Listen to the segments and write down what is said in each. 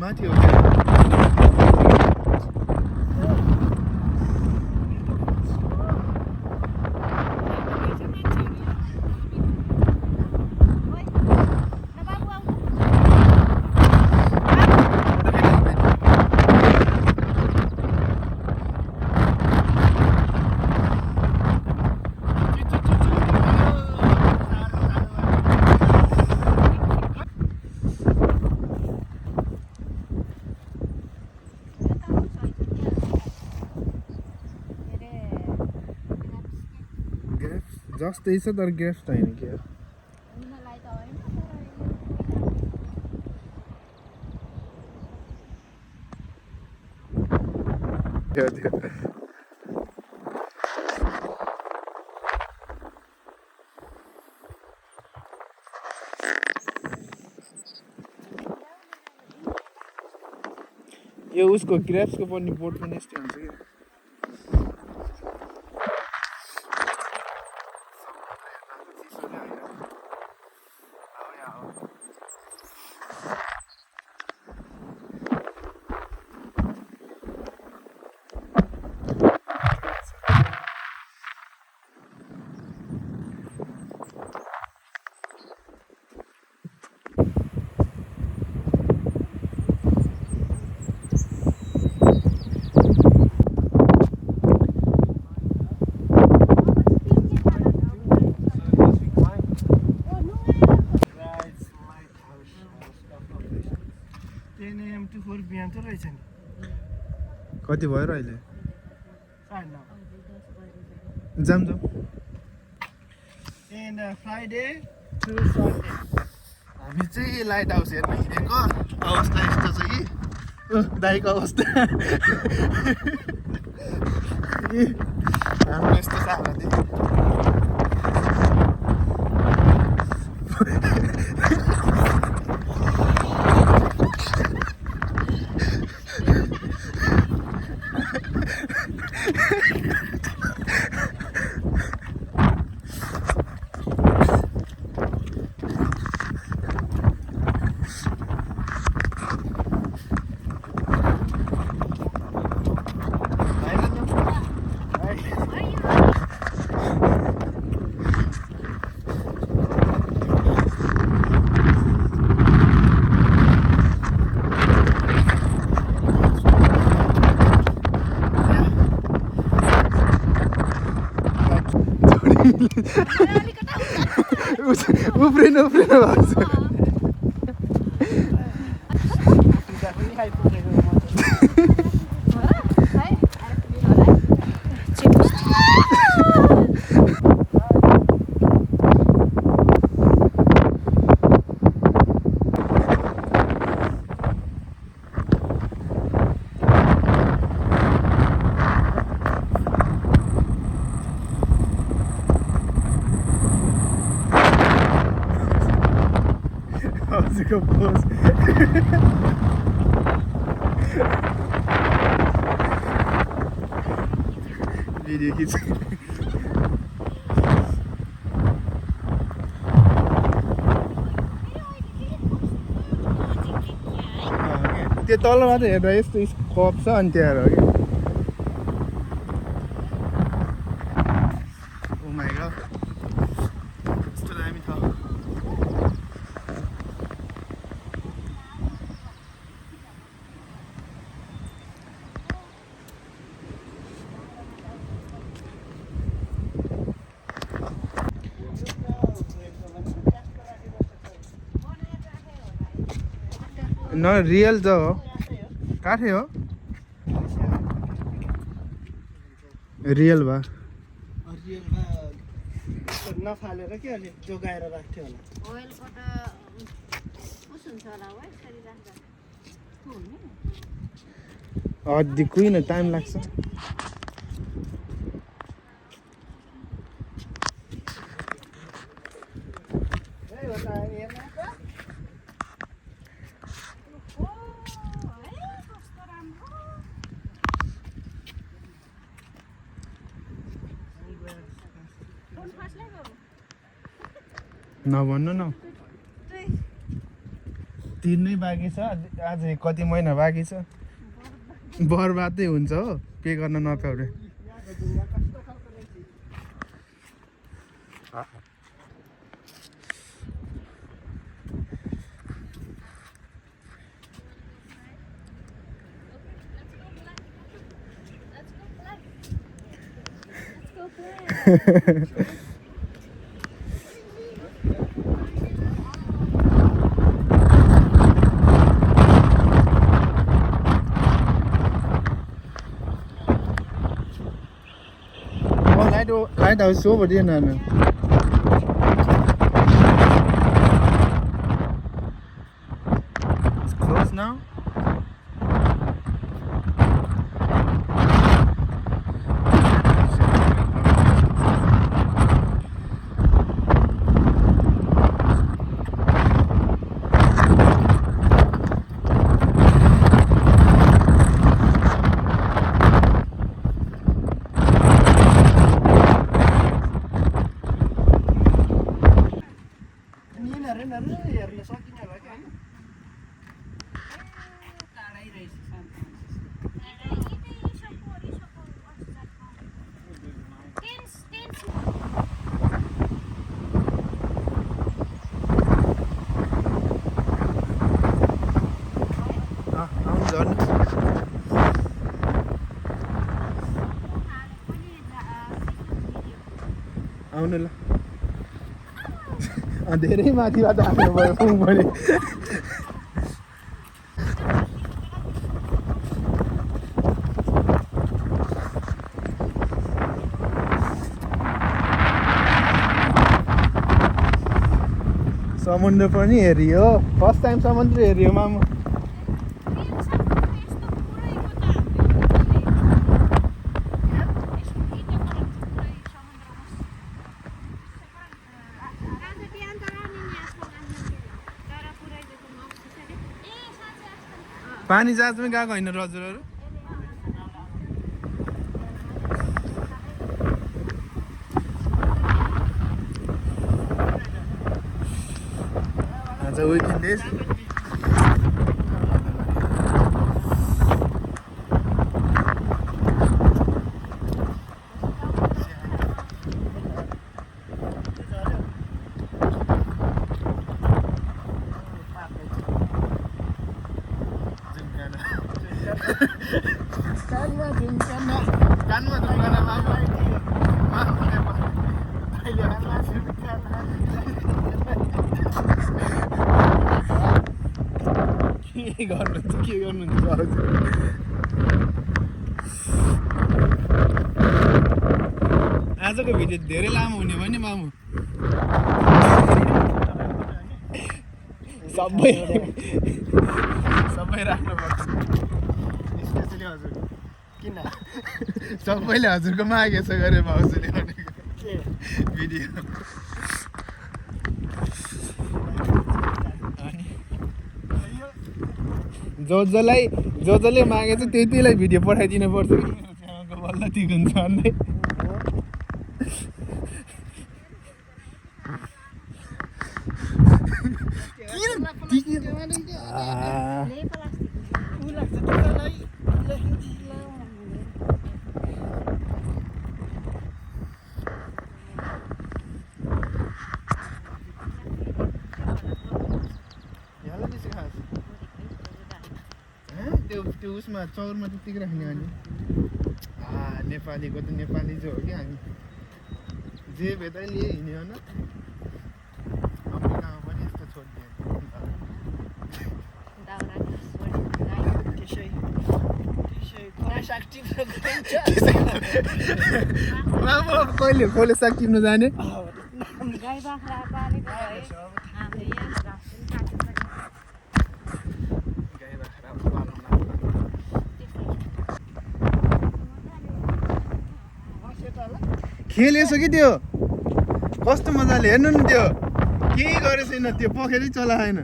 माथि हो क्या जस्तै छ तर ग्रेफ्ट होइन क्या यो उसको ग्रेप्सको पनि बोट पनि यस्तै हुन्छ क्या कति भयो र अहिले जाम जाम फ्राइडे टु सन्डे हामी चाहिँ लाइट हाउस हेर्न हिँडेको अवस्था यस्तो छ कि दाइको अवस्था हाम्रो यस्तो छ हालत उफ्रिनु भएको छ भिडियो खिच त्यो तल मात्रै हेर्दा यस्तो स्कोप छ अनि त्यहाँ हो कि ओ माइ गॉड यस्तो दामी छ न रियल त हो काठै हो रियल भा नफालेर के अलि जोगाएर राख्थ्यो होला अझै कुइन टाइम लाग्छ नभन्नु न तिर्नै बाँकी छ आज कति महिना बाँकी छ बर्बादै हुन्छ हो पे गर्न नपाउने Lighthouse over there now. It's closed now. हेर्न सकिने होला क्या आउनु ल धेरै माथिबाट आफ्नो भयो पुग्ने समुद्र पनि हेरियो फर्स्ट टाइम समुद्र हेरियो मामु पानी जहाजमै गएको होइन हजुरहरू आज weekend days के गर्नुहुन्छ आजको भिडियो धेरै लामो हुने भयो नि मामु सबै राख्नुपर्छ किन सबैले हजुरको मागेछ गरे भाउजूले भनेको भिडियो जसले मागेछ त्यतिलाई भिडियो पठाइदिनु पर्छ कि बल्ल ठिक हुन्छ भन्दै त्यो उसमा चौरमा त्यतिकै राख्ने अनि नेपालीको त नेपाली जो हो कि हामी जे भेट्दै लिए हिँड्यो न अफ्रिकामा पनि यस्तो छोडिदियो कहिले साग टिप्नु जाने खेलेछ कि त्यो कस्तो मजाले हेर्नु नि त्यो केही गरेको छैन त्यो पखेरै चलाएन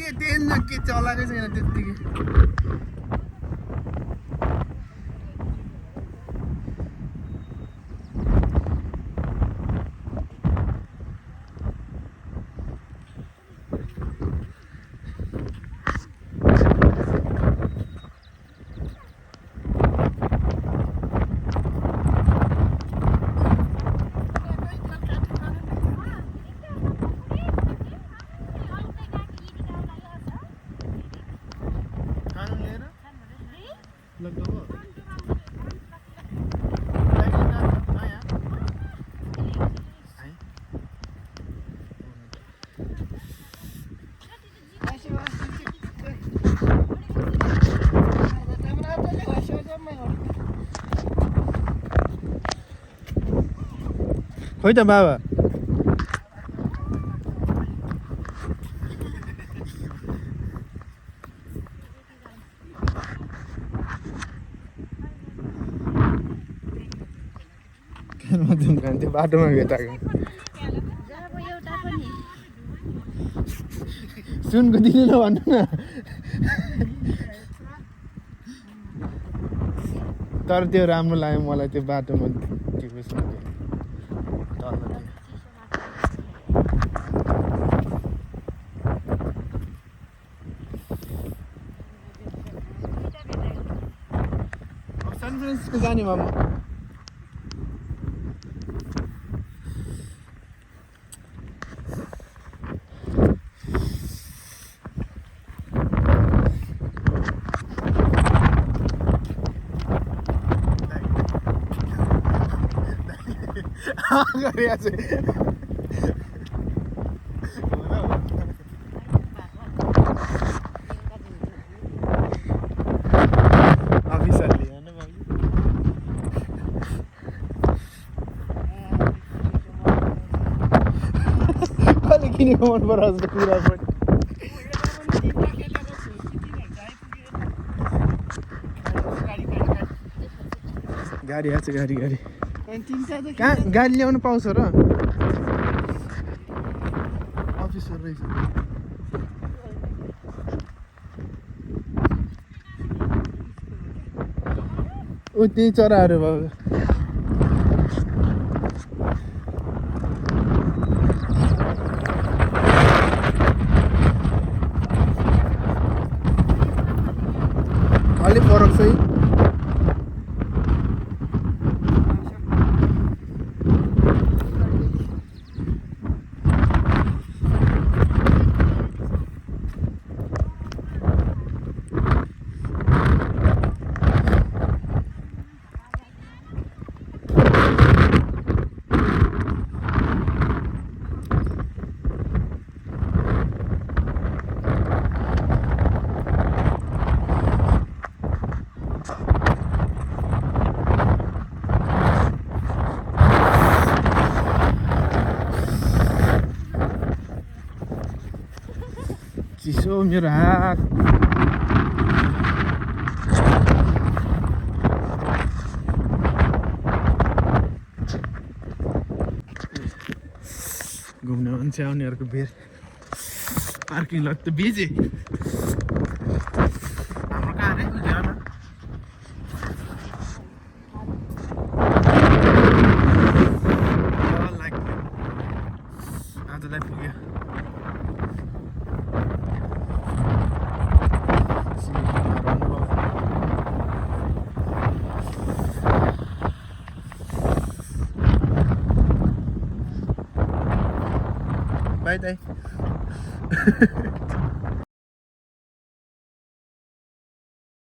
के ट्रेन के चलाएकै छैन त्यत्तिकै खोइ त बाबा त्यो बाटोमा भेटाएको सुनको दिनु न भन्नु न तर त्यो राम्रो लाग्यो मलाई त्यो बाटोमा त्यो उयसमा तल सान फ्रान्सिस्को जाने मामा गरिरहेको छु अफिसरले होइन कसले किनेको मन पराउँछ जस्तो कुरा पनि गाडी आएको छ गाडी गाडी कहाँ गाडी ल्याउनु पाउँछ र अफिसर रहेछ ओ त्यही चराहरू भयो अलिक फरक छ चिसो मेरो हात घुम्ने मान्छे आउनेहरूको भिड पार्किङ लट त बिजी हाम्रो कहाँ रे ल्याउन आजलाई पुग्यो Bye, Day.